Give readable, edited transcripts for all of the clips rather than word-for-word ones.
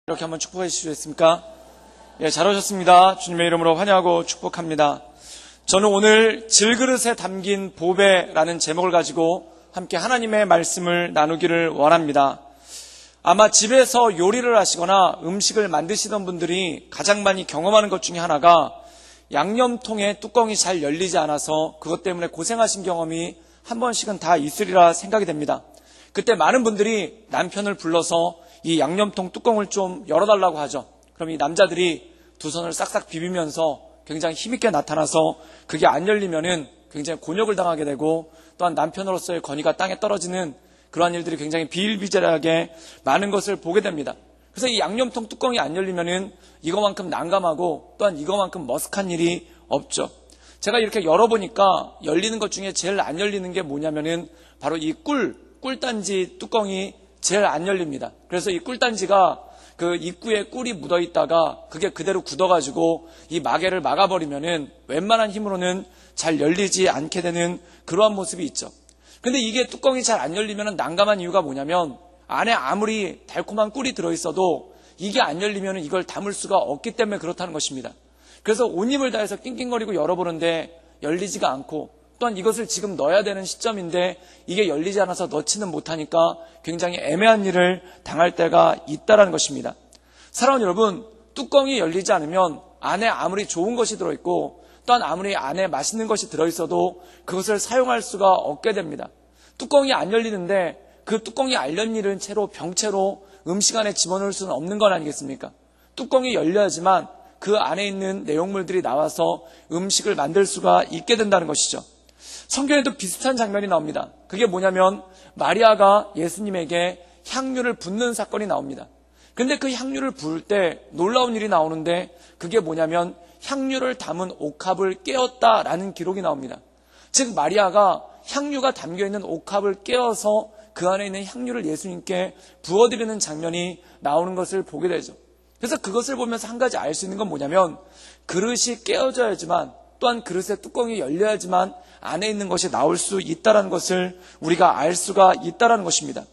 이렇게 한번 축복해 주시겠습니까? 예, 잘 오셨습니다. 주님의 이름으로 환영하고 축복합니다. 저는 오늘 질그릇에 담긴 보배라는 제목을 가지고 함께 하나님의 말씀을 나누기를 원합니다. 아마 집에서 요리를 하시거나 음식을 만드시던 분들이 가장 많이 경험하는 것 중에 하나가 양념통의 뚜껑이 잘 열리지 않아서 그것 때문에 고생하신 경험이 한 번씩은 다 있으리라 생각이 됩니다. 그때 많은 분들이 남편을 불러서 이 양념통 뚜껑을 좀 열어달라고 하죠. 그럼 이 남자들이 두 손을 싹싹 비비면서 굉장히 힘있게 나타나서 그게 안 열리면은 굉장히 곤욕을 당하게 되고, 또한 남편으로서의 권위가 땅에 떨어지는 그러한 일들이 굉장히 비일비재하게 많은 것을 보게 됩니다. 그래서 이 양념통 뚜껑이 안 열리면은 이거만큼 난감하고 또한 이거만큼 머쓱한 일이 없죠. 제가 이렇게 열어보니까 열리는 것 중에 제일 안 열리는 게 뭐냐면은 바로 이 꿀단지 뚜껑이 제일 안 열립니다. 그래서 이 꿀단지가 그 입구에 꿀이 묻어 있다가 그게 그대로 굳어가지고 이 마개를 막아버리면은 웬만한 힘으로는 잘 열리지 않게 되는 그러한 모습이 있죠. 근데 이게 뚜껑이 잘 안 열리면 난감한 이유가 뭐냐면 안에 아무리 달콤한 꿀이 들어있어도 이게 안 열리면 이걸 담을 수가 없기 때문에 그렇다는 것입니다. 그래서 온 힘을 다해서 낑낑거리고 열어보는데 열리지가 않고, 또한 이것을 지금 넣어야 되는 시점인데 이게 열리지 않아서 넣지는 못하니까 굉장히 애매한 일을 당할 때가 있다는 것입니다. 사랑하는 여러분, 뚜껑이 열리지 않으면 안에 아무리 좋은 것이 들어있고 또한 아무리 안에 맛있는 것이 들어있어도 그것을 사용할 수가 없게 됩니다. 뚜껑이 안 열리는데 그 뚜껑이 안 열리는 채로 병채로 음식 안에 집어넣을 수는 없는 건 아니겠습니까? 뚜껑이 열려야지만 그 안에 있는 내용물들이 나와서 음식을 만들 수가 있게 된다는 것이죠. 성경에도 비슷한 장면이 나옵니다. 그게 뭐냐면 마리아가 예수님에게 향유를 붓는 사건이 나옵니다. 근데 그 향유를 부을 때 놀라운 일이 나오는데 그게 뭐냐면 향유를 담은 옥합을 깨었다라는 기록이 나옵니다. 즉 마리아가 향유가 담겨있는 옥합을 깨어서 그 안에 있는 향유를 예수님께 부어드리는 장면이 나오는 것을 보게 되죠. 그래서 그것을 보면서 한 가지 알 수 있는 건 뭐냐면 그릇이 깨어져야지만 또한 그릇의 뚜껑이 열려야지만 안에 있는 것이 나올 수 있다는 것을 우리가 알 수가 있다는 것입니다.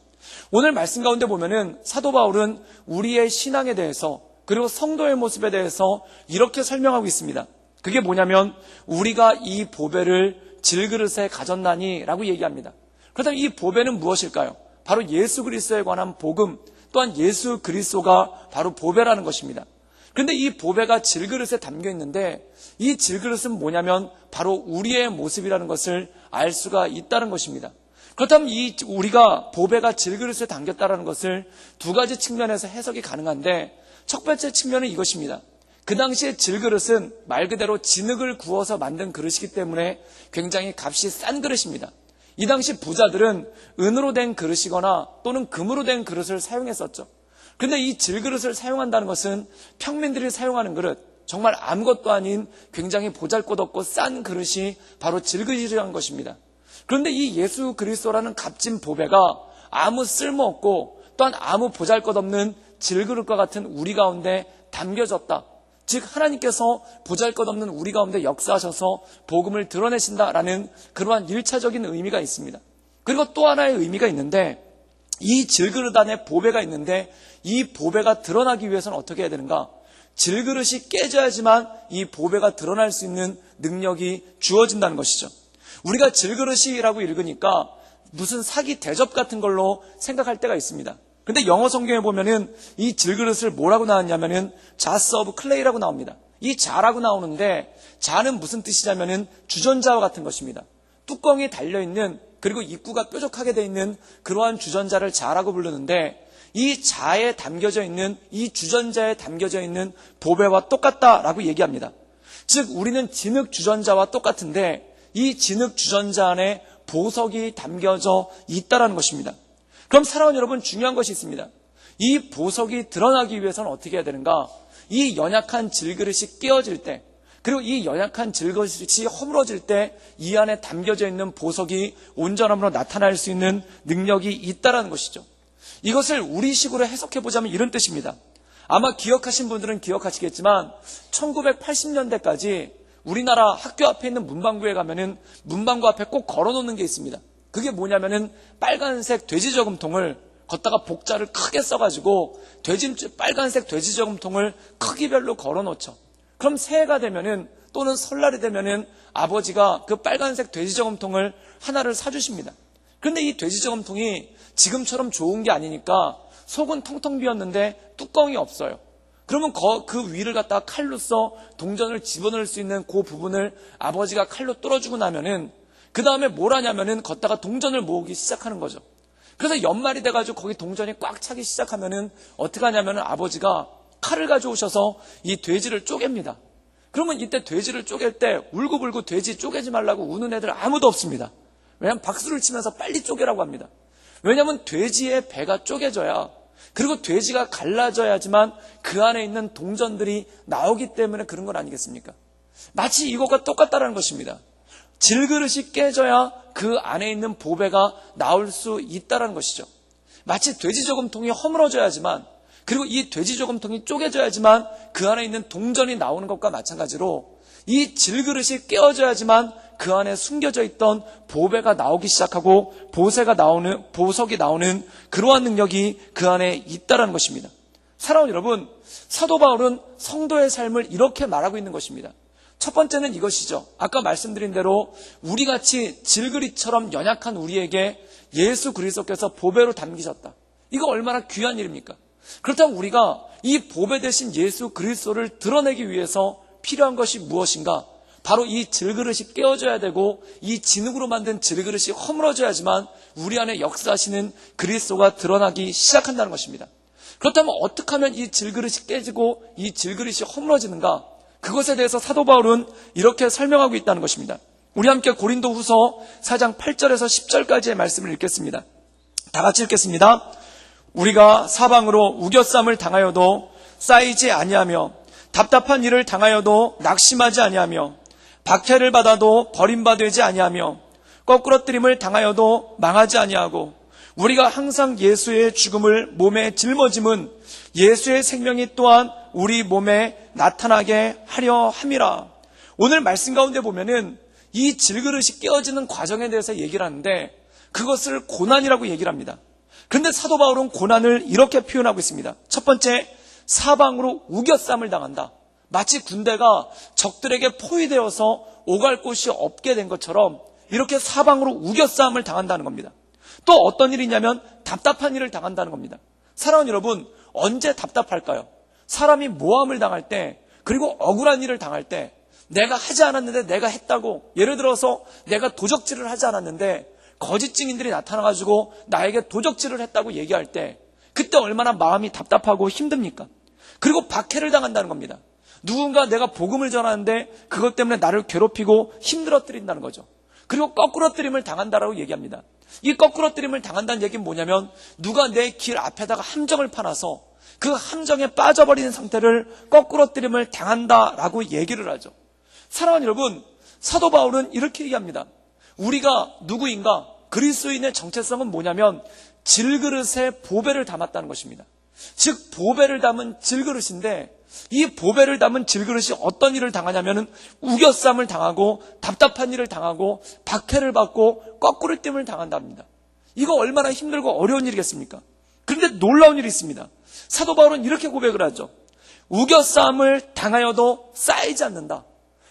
오늘 말씀 가운데 보면은 사도 바울은 우리의 신앙에 대해서 그리고 성도의 모습에 대해서 이렇게 설명하고 있습니다. 그게 뭐냐면 우리가 이 보배를 질그릇에 가졌나니 라고 얘기합니다. 그렇다면 이 보배는 무엇일까요? 바로 예수 그리스도에 관한 복음, 또한 예수 그리스도가 바로 보배라는 것입니다. 그런데 이 보배가 질그릇에 담겨 있는데 이 질그릇은 뭐냐면 바로 우리의 모습이라는 것을 알 수가 있다는 것입니다. 그렇다면 우리가 보배가 질그릇에 담겼다는 것을 두 가지 측면에서 해석이 가능한데, 첫 번째 측면은 이것입니다. 그 당시에 질그릇은 말 그대로 진흙을 구워서 만든 그릇이기 때문에 굉장히 값이 싼 그릇입니다. 이 당시 부자들은 은으로 된 그릇이거나 또는 금으로 된 그릇을 사용했었죠. 그런데 이 질그릇을 사용한다는 것은 평민들이 사용하는 그릇, 정말 아무것도 아닌 굉장히 보잘것없고 싼 그릇이 바로 질그릇이라는 것입니다. 그런데 이 예수 그리스도라는 값진 보배가 아무 쓸모없고 또한 아무 보잘것없는 질그릇과 같은 우리 가운데 담겨졌다. 즉 하나님께서 보잘것없는 우리 가운데 역사하셔서 복음을 드러내신다라는 그러한 1차적인 의미가 있습니다. 그리고 또 하나의 의미가 있는데, 이 질그릇 안에 보배가 있는데 이 보배가 드러나기 위해서는 어떻게 해야 되는가? 질그릇이 깨져야지만 이 보배가 드러날 수 있는 능력이 주어진다는 것이죠. 우리가 질그릇이라고 읽으니까 무슨 사기 대접 같은 걸로 생각할 때가 있습니다. 근데 영어 성경에 보면은 이 질그릇을 뭐라고 나왔냐면은 자스 오브 클레이라고 나옵니다. 이 자라고 나오는데 자는 무슨 뜻이냐면은 주전자와 같은 것입니다. 뚜껑이 달려있는, 그리고 입구가 뾰족하게 되어 있는 그러한 주전자를 자라고 부르는데, 이 자에 담겨져 있는, 이 주전자에 담겨져 있는 보배와 똑같다라고 얘기합니다. 즉 우리는 진흙 주전자와 똑같은데 이 진흙 주전자 안에 보석이 담겨져 있다는 것입니다. 그럼 사랑하는 여러분, 중요한 것이 있습니다. 이 보석이 드러나기 위해서는 어떻게 해야 되는가? 이 연약한 질그릇이 깨어질 때, 그리고 이 연약한 질그릇이 허물어질 때 이 안에 담겨져 있는 보석이 온전함으로 나타날 수 있는 능력이 있다는 것이죠. 이것을 우리식으로 해석해보자면 이런 뜻입니다. 아마 기억하신 분들은 기억하시겠지만 1980년대까지 우리나라 학교 앞에 있는 문방구에 가면은 문방구 앞에 꼭 걸어놓는 게 있습니다. 그게 뭐냐면은 빨간색 돼지 저금통을 걷다가 복자를 크게 써가지고 빨간색 돼지 저금통을 크기별로 걸어놓죠. 그럼 새해가 되면은 또는 설날이 되면은 아버지가 그 빨간색 돼지 저금통을 하나를 사주십니다. 그런데 이 돼지 저금통이 지금처럼 좋은 게 아니니까 속은 텅텅 비었는데 뚜껑이 없어요. 그러면 그 위를 갖다가 칼로써 동전을 집어넣을 수 있는 그 부분을 아버지가 칼로 뚫어주고 나면은 그 다음에 뭘 하냐면은 걷다가 동전을 모으기 시작하는 거죠. 그래서 연말이 돼가지고 거기 동전이 꽉 차기 시작하면은 어떻게 하냐면은 아버지가 칼을 가져오셔서 이 돼지를 쪼갭니다. 그러면 이때 돼지를 쪼갤 때 울고불고 돼지 쪼개지 말라고 우는 애들 아무도 없습니다. 왜냐하면 박수를 치면서 빨리 쪼개라고 합니다. 왜냐하면 돼지의 배가 쪼개져야, 그리고 돼지가 갈라져야지만 그 안에 있는 동전들이 나오기 때문에 그런 건 아니겠습니까? 마치 이것과 똑같다라는 것입니다. 질그릇이 깨져야 그 안에 있는 보배가 나올 수 있다는 것이죠. 마치 돼지 저금통이 허물어져야지만, 그리고 이 돼지 저금통이 쪼개져야지만 그 안에 있는 동전이 나오는 것과 마찬가지로 이 질그릇이 깨어져야지만 그 안에 숨겨져 있던 보배가 나오기 시작하고 보석이 나오는 그러한 능력이 그 안에 있다는 것입니다. 사랑하는 여러분, 사도 바울은 성도의 삶을 이렇게 말하고 있는 것입니다. 첫 번째는 이것이죠. 아까 말씀드린 대로 우리같이 질그릇처럼 연약한 우리에게 예수 그리스도께서 보배로 담기셨다. 이거 얼마나 귀한 일입니까? 그렇다면 우리가 이 보배 대신 예수 그리스도를 드러내기 위해서 필요한 것이 무엇인가? 바로 이 질그릇이 깨어져야 되고 이 진흙으로 만든 질그릇이 허물어져야지만 우리 안에 역사하시는 그리스도가 드러나기 시작한다는 것입니다. 그렇다면 어떻게 하면 이 질그릇이 깨지고 이 질그릇이 허물어지는가? 그것에 대해서 사도 바울은 이렇게 설명하고 있다는 것입니다. 우리 함께 고린도후서 4장 8절에서 10절까지의 말씀을 읽겠습니다. 다 같이 읽겠습니다. 우리가 사방으로 우겨쌈을 당하여도 쌓이지 아니하며 답답한 일을 당하여도 낙심하지 아니하며 박해를 받아도 버림받지 아니하며 거꾸러뜨림을 당하여도 망하지 아니하고 우리가 항상 예수의 죽음을 몸에 짊어짐은 예수의 생명이 또한 우리 몸에 나타나게 하려 함이라. 오늘 말씀 가운데 보면은 이 질그릇이 깨어지는 과정에 대해서 얘기를 하는데 그것을 고난이라고 얘기를 합니다. 그런데 사도 바울은 고난을 이렇게 표현하고 있습니다. 첫 번째, 사방으로 우겨쌈을 당한다. 마치 군대가 적들에게 포위되어서 오갈 곳이 없게 된 것처럼 이렇게 사방으로 우겨쌈을 당한다는 겁니다. 또 어떤 일이냐면 답답한 일을 당한다는 겁니다. 사랑하는 여러분, 언제 답답할까요? 사람이 모함을 당할 때, 그리고 억울한 일을 당할 때, 내가 하지 않았는데 내가 했다고, 예를 들어서 내가 도적질을 하지 않았는데 거짓 증인들이 나타나가지고 나에게 도적질을 했다고 얘기할 때 그때 얼마나 마음이 답답하고 힘듭니까? 그리고 박해를 당한다는 겁니다. 누군가 내가 복음을 전하는데 그것 때문에 나를 괴롭히고 힘들어뜨린다는 거죠. 그리고 거꾸러뜨림을 당한다라고 얘기합니다. 이 거꾸러뜨림을 당한다는 얘기는 뭐냐면 누가 내 길 앞에다가 함정을 파놔서 그 함정에 빠져버리는 상태를 거꾸러뜨림을 당한다라고 얘기를 하죠. 사랑하는 여러분, 사도 바울은 이렇게 얘기합니다. 우리가 누구인가? 그리스도인의 정체성은 뭐냐면 질그릇에 보배를 담았다는 것입니다. 즉 보배를 담은 질그릇인데 이 보배를 담은 질그릇이 어떤 일을 당하냐면은 우겨쌈을 당하고 답답한 일을 당하고 박해를 받고 거꾸로뜸을 당한답니다. 이거 얼마나 힘들고 어려운 일이겠습니까? 그런데 놀라운 일이 있습니다. 사도 바울은 이렇게 고백을 하죠. 우겨쌈을 당하여도 쌓이지 않는다.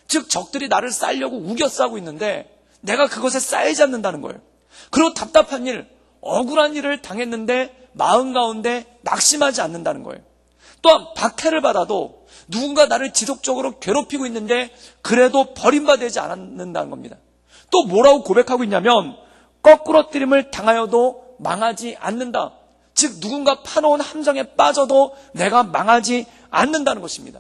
즉 적들이 나를 쌓으려고 우겨싸고 있는데 내가 그것에 쌓이지 않는다는 거예요. 그리고 답답한 일, 억울한 일을 당했는데 마음 가운데 낙심하지 않는다는 거예요. 또한 박해를 받아도 누군가 나를 지속적으로 괴롭히고 있는데 그래도 버림받지 않는다는 겁니다. 또 뭐라고 고백하고 있냐면 거꾸러뜨림을 당하여도 망하지 않는다. 즉 누군가 파놓은 함정에 빠져도 내가 망하지 않는다는 것입니다.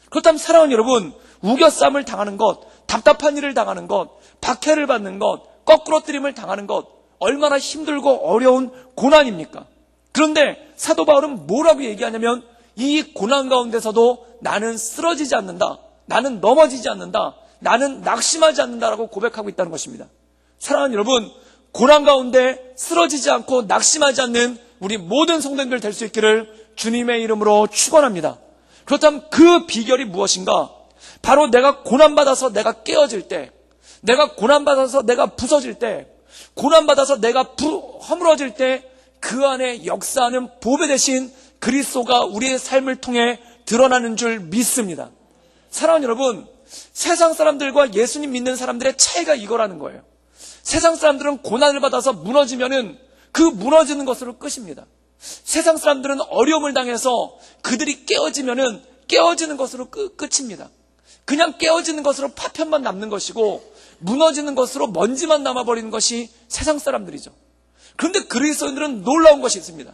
그렇다면 사랑하는 여러분, 우겨쌈을 당하는 것, 답답한 일을 당하는 것, 박해를 받는 것, 거꾸러뜨림을 당하는 것 얼마나 힘들고 어려운 고난입니까? 그런데 사도 바울은 뭐라고 얘기하냐면 이 고난 가운데서도 나는 쓰러지지 않는다. 나는 넘어지지 않는다. 나는 낙심하지 않는다라고 고백하고 있다는 것입니다. 사랑하는 여러분, 고난 가운데 쓰러지지 않고 낙심하지 않는 우리 모든 성도님들 될 수 있기를 주님의 이름으로 축원합니다. 그렇다면 그 비결이 무엇인가? 바로 내가 고난받아서 내가 깨어질 때, 내가 고난받아서 내가 부서질 때, 고난받아서 내가 허물어질 때 그 안에 역사하는 보배 되신 그리스도가 우리의 삶을 통해 드러나는 줄 믿습니다. 사랑하는 여러분, 세상 사람들과 예수님 믿는 사람들의 차이가 이거라는 거예요. 세상 사람들은 고난을 받아서 무너지면은 그 무너지는 것으로 끝입니다. 세상 사람들은 어려움을 당해서 그들이 깨어지면은 깨어지는 것으로 끝입니다. 그냥 깨어지는 것으로 파편만 남는 것이고 무너지는 것으로 먼지만 남아버리는 것이 세상 사람들이죠. 그런데 그리스도인들은 놀라운 것이 있습니다.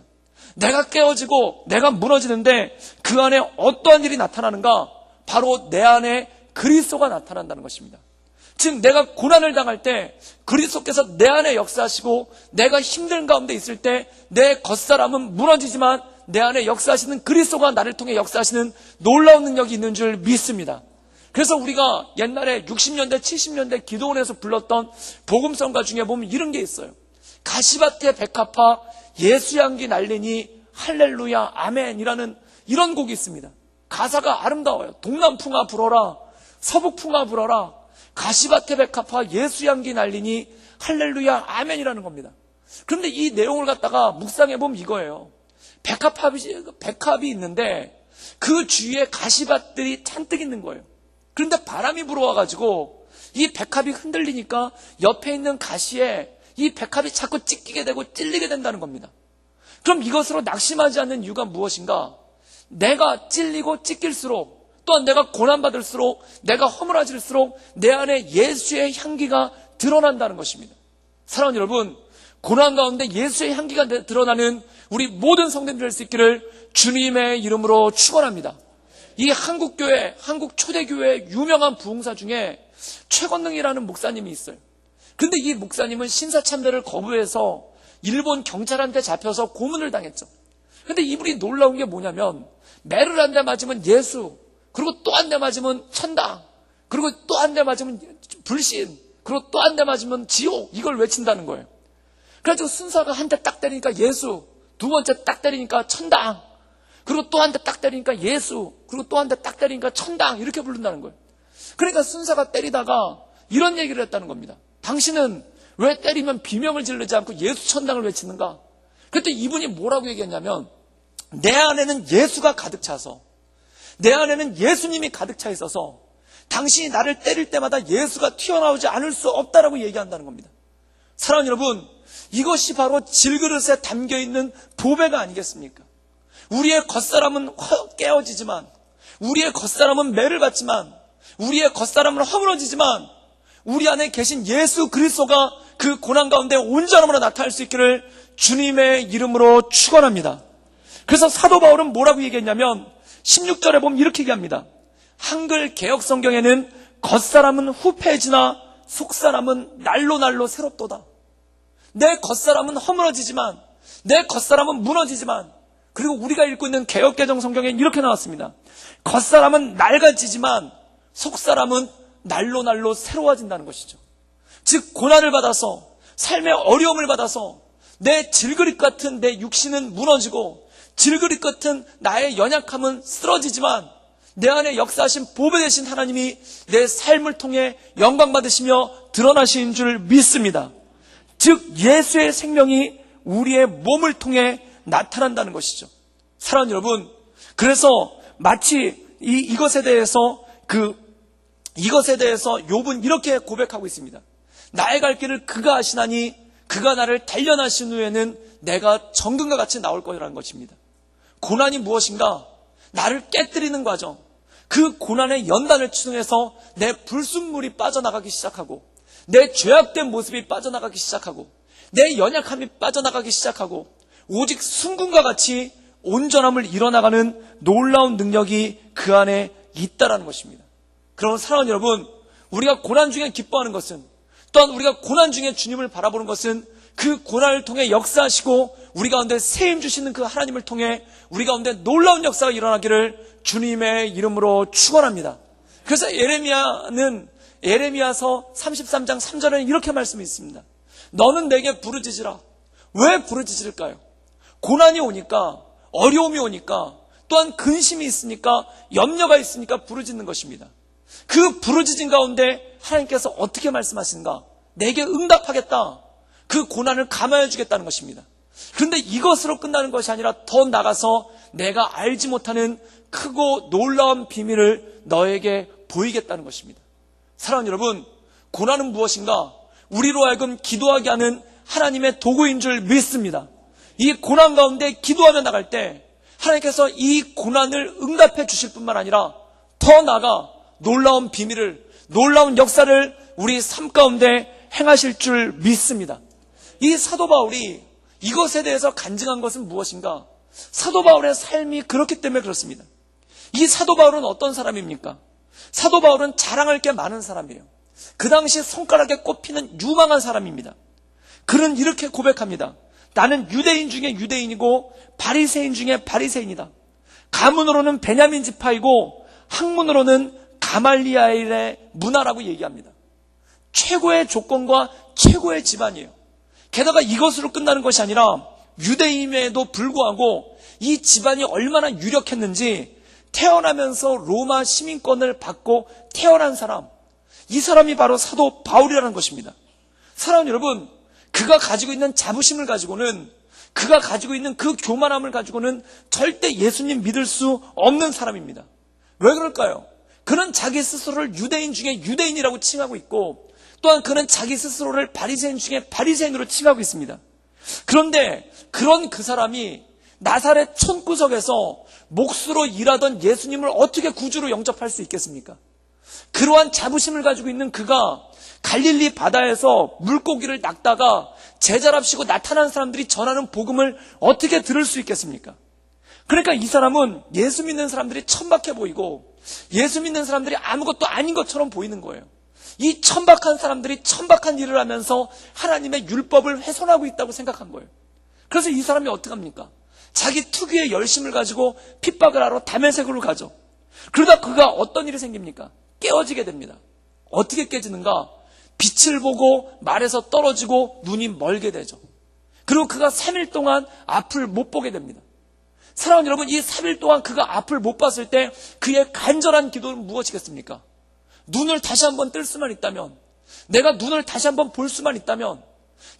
내가 깨어지고 내가 무너지는데 그 안에 어떠한 일이 나타나는가? 바로 내 안에 그리스도가 나타난다는 것입니다. 즉 내가 고난을 당할 때 그리스도께서 내 안에 역사하시고 내가 힘든 가운데 있을 때 내 겉사람은 무너지지만 내 안에 역사하시는 그리스도가 나를 통해 역사하시는 놀라운 능력이 있는 줄 믿습니다. 그래서 우리가 옛날에 60년대 70년대 기도원에서 불렀던 복음성가 중에 보면 이런 게 있어요. 가시밭에 백합화 예수향기 날리니 할렐루야 아멘이라는 이런 곡이 있습니다. 가사가 아름다워요. 동남풍아 불어라 서북풍아 불어라 가시밭에 백합화 예수향기 날리니 할렐루야 아멘이라는 겁니다. 그런데 이 내용을 갖다가 묵상해 보면 이거예요. 백합이 있는데 그 주위에 가시밭들이 잔뜩 있는 거예요. 그런데 바람이 불어와가지고 이 백합이 흔들리니까 옆에 있는 가시에 이 백합이 자꾸 찢기게 되고 찔리게 된다는 겁니다. 그럼 이것으로 낙심하지 않는 이유가 무엇인가? 내가 찔리고 찢길수록 또한 내가 고난받을수록 내가 허물어질수록 내 안에 예수의 향기가 드러난다는 것입니다. 사랑하는 여러분, 고난 가운데 예수의 향기가 드러나는 우리 모든 성도님들 될 수 있기를 주님의 이름으로 축원합니다. 이 한국교회, 한국 초대교회 유명한 부흥사 중에 최건능이라는 목사님이 있어요. 근데 이 목사님은 신사참배를 거부해서 일본 경찰한테 잡혀서 고문을 당했죠. 근데 이분이 놀라운 게 뭐냐면 매를 한 대 맞으면 예수, 그리고 또 한 대 맞으면 천당, 그리고 또 한 대 맞으면 불신, 그리고 또 한 대 맞으면 지옥, 이걸 외친다는 거예요. 그래가지고 순사가 한 대 딱 때리니까 예수, 두 번째 딱 때리니까 천당, 그리고 또 한 대 딱 때리니까 예수, 그리고 또 한 대 딱 때리니까 천당, 이렇게 부른다는 거예요. 그러니까 순사가 때리다가 이런 얘기를 했다는 겁니다. 당신은 왜 때리면 비명을 지르지 않고 예수 천당을 외치는가? 그때 이분이 뭐라고 얘기했냐면 내 안에는 예수가 가득 차서 내 안에는 예수님이 가득 차 있어서 당신이 나를 때릴 때마다 예수가 튀어나오지 않을 수 없다라고 얘기한다는 겁니다. 사랑하는 여러분, 이것이 바로 질그릇에 담겨있는 보배가 아니겠습니까? 우리의 겉사람은 깨어지지만 우리의 겉사람은 매를 받지만 우리의 겉사람은 허물어지지만 우리 안에 계신 예수 그리스도가 그 고난 가운데 온전함으로 나타날 수 있기를 주님의 이름으로 축원합니다. 그래서 사도 바울은 뭐라고 얘기했냐면 16절에 보면 이렇게 얘기합니다. 한글 개역 성경에는 겉사람은 후패해지나 속사람은 날로 새롭도다. 내 겉사람은 허물어지지만 내 겉사람은 무너지지만 그리고 우리가 읽고 있는 개역개정 성경에 이렇게 나왔습니다. 겉사람은 낡아지지만 속사람은 날로 새로워진다는 것이죠. 즉 고난을 받아서 삶의 어려움을 받아서 내 질그릇 같은 내 육신은 무너지고 질그릇 같은 나의 연약함은 쓰러지지만 내 안에 역사하신 보배 되신 하나님이 내 삶을 통해 영광 받으시며 드러나신 줄 믿습니다. 즉 예수의 생명이 우리의 몸을 통해 나타난다는 것이죠. 사랑하는 여러분, 그래서 마치 이것에 대해서 욥은 이렇게 고백하고 있습니다. 나의 갈 길을 그가 아시나니 그가 나를 단련하신 후에는 내가 정금과 같이 나올 거라는 것입니다. 고난이 무엇인가? 나를 깨뜨리는 과정. 그 고난의 연단을 통해서 내 불순물이 빠져나가기 시작하고 내 죄악된 모습이 빠져나가기 시작하고 내 연약함이 빠져나가기 시작하고 오직 순금과 같이 온전함을 이뤄나가는 놀라운 능력이 그 안에 있다라는 것입니다. 그러면 사랑하는 여러분, 우리가 고난 중에 기뻐하는 것은 또한 우리가 고난 중에 주님을 바라보는 것은 그 고난을 통해 역사하시고 우리 가운데 세임 주시는 그 하나님을 통해 우리 가운데 놀라운 역사가 일어나기를 주님의 이름으로 축원합니다. 그래서 예레미야서 33장 3절에는 이렇게 말씀이 있습니다. 너는 내게 부르짖으라. 왜 부르짖을까요? 고난이 오니까, 어려움이 오니까, 또한 근심이 있으니까, 염려가 있으니까 부르짖는 것입니다. 그 부르짖은 가운데 하나님께서 어떻게 말씀하시는가? 내게 응답하겠다. 그 고난을 감화해 주겠다는 것입니다. 그런데 이것으로 끝나는 것이 아니라 더 나가서 내가 알지 못하는 크고 놀라운 비밀을 너에게 보이겠다는 것입니다. 사랑하는 여러분, 고난은 무엇인가? 우리로 하여금 기도하게 하는 하나님의 도구인 줄 믿습니다. 이 고난 가운데 기도하며 나갈 때 하나님께서 이 고난을 응답해 주실 뿐만 아니라 더 나아가 놀라운 비밀을, 놀라운 역사를 우리 삶 가운데 행하실 줄 믿습니다. 이 사도 바울이 이것에 대해서 간증한 것은 무엇인가? 사도 바울의 삶이 그렇기 때문에 그렇습니다. 이 사도 바울은 어떤 사람입니까? 사도 바울은 자랑할 게 많은 사람이에요. 그 당시 손가락에 꼽히는 유망한 사람입니다. 그는 이렇게 고백합니다. 나는 유대인 중에 유대인이고 바리새인 중에 바리새인이다. 가문으로는 베냐민 지파이고 학문으로는 가말리엘의 문화라고 얘기합니다. 최고의 조건과 최고의 집안이에요. 게다가 이것으로 끝나는 것이 아니라 유대인임에도 불구하고 이 집안이 얼마나 유력했는지 태어나면서 로마 시민권을 받고 태어난 사람, 이 사람이 바로 사도 바울이라는 것입니다. 사랑하는 여러분, 그가 가지고 있는 자부심을 가지고는, 그가 가지고 있는 그 교만함을 가지고는 절대 예수님 믿을 수 없는 사람입니다. 왜 그럴까요? 그는 자기 스스로를 유대인 중에 유대인이라고 칭하고 있고, 또한 그는 자기 스스로를 바리새인 중에 바리새인으로 칭하고 있습니다. 그런데 그런 그 사람이 나사렛 촌구석에서 몫으로 일하던 예수님을 어떻게 구주로 영접할 수 있겠습니까? 그러한 자부심을 가지고 있는 그가 갈릴리 바다에서 물고기를 낚다가 제자랍시고 나타난 사람들이 전하는 복음을 어떻게 들을 수 있겠습니까? 그러니까 이 사람은 예수 믿는 사람들이 천박해 보이고 예수 믿는 사람들이 아무것도 아닌 것처럼 보이는 거예요. 이 천박한 사람들이 천박한 일을 하면서 하나님의 율법을 훼손하고 있다고 생각한 거예요. 그래서 이 사람이 어떡합니까? 자기 특유의 열심을 가지고 핍박을 하러 다메섹으로 가죠. 그러다 그가 어떤 일이 생깁니까? 깨어지게 됩니다. 어떻게 깨지는가? 빛을 보고 말에서 떨어지고 눈이 멀게 되죠. 그리고 그가 3일 동안 앞을 못 보게 됩니다. 사랑하는 여러분, 이 3일 동안 그가 앞을 못 봤을 때 그의 간절한 기도는 무엇이겠습니까? 눈을 다시 한번 뜰 수만 있다면, 내가 눈을 다시 한번 볼 수만 있다면,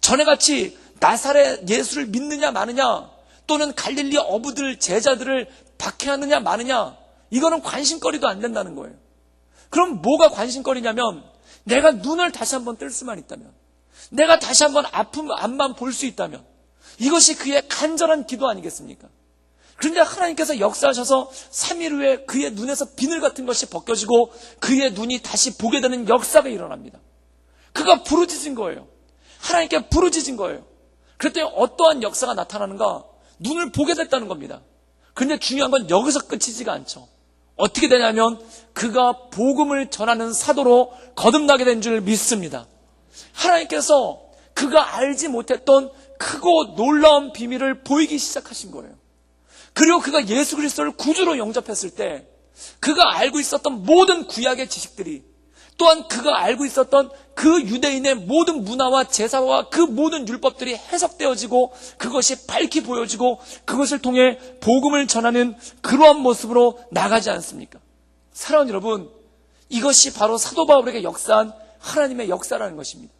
전에같이 나사렛 예수를 믿느냐 마느냐, 또는 갈릴리 어부들 제자들을 박해하느냐 마느냐, 이거는 관심거리도 안 된다는 거예요. 그럼 뭐가 관심거리냐면, 내가 눈을 다시 한번 뜰 수만 있다면, 내가 다시 한번 앞만 볼 수 있다면, 이것이 그의 간절한 기도 아니겠습니까? 그런데 하나님께서 역사하셔서 3일 후에 그의 눈에서 비늘 같은 것이 벗겨지고 그의 눈이 다시 보게 되는 역사가 일어납니다. 그가 부르짖은 거예요. 하나님께 부르짖은 거예요. 그랬더니 어떠한 역사가 나타나는가? 눈을 보게 됐다는 겁니다. 그런데 중요한 건 여기서 끝이지가 않죠. 어떻게 되냐면 그가 복음을 전하는 사도로 거듭나게 된 줄 믿습니다. 하나님께서 그가 알지 못했던 크고 놀라운 비밀을 보이기 시작하신 거예요. 그리고 그가 예수 그리스도를 구주로 영접했을 때 그가 알고 있었던 모든 구약의 지식들이, 또한 그가 알고 있었던 그 유대인의 모든 문화와 제사와 그 모든 율법들이 해석되어지고 그것이 밝히 보여지고 그것을 통해 복음을 전하는 그러한 모습으로 나가지 않습니까? 사랑하는 여러분, 이것이 바로 사도 바울에게 역사한 하나님의 역사라는 것입니다.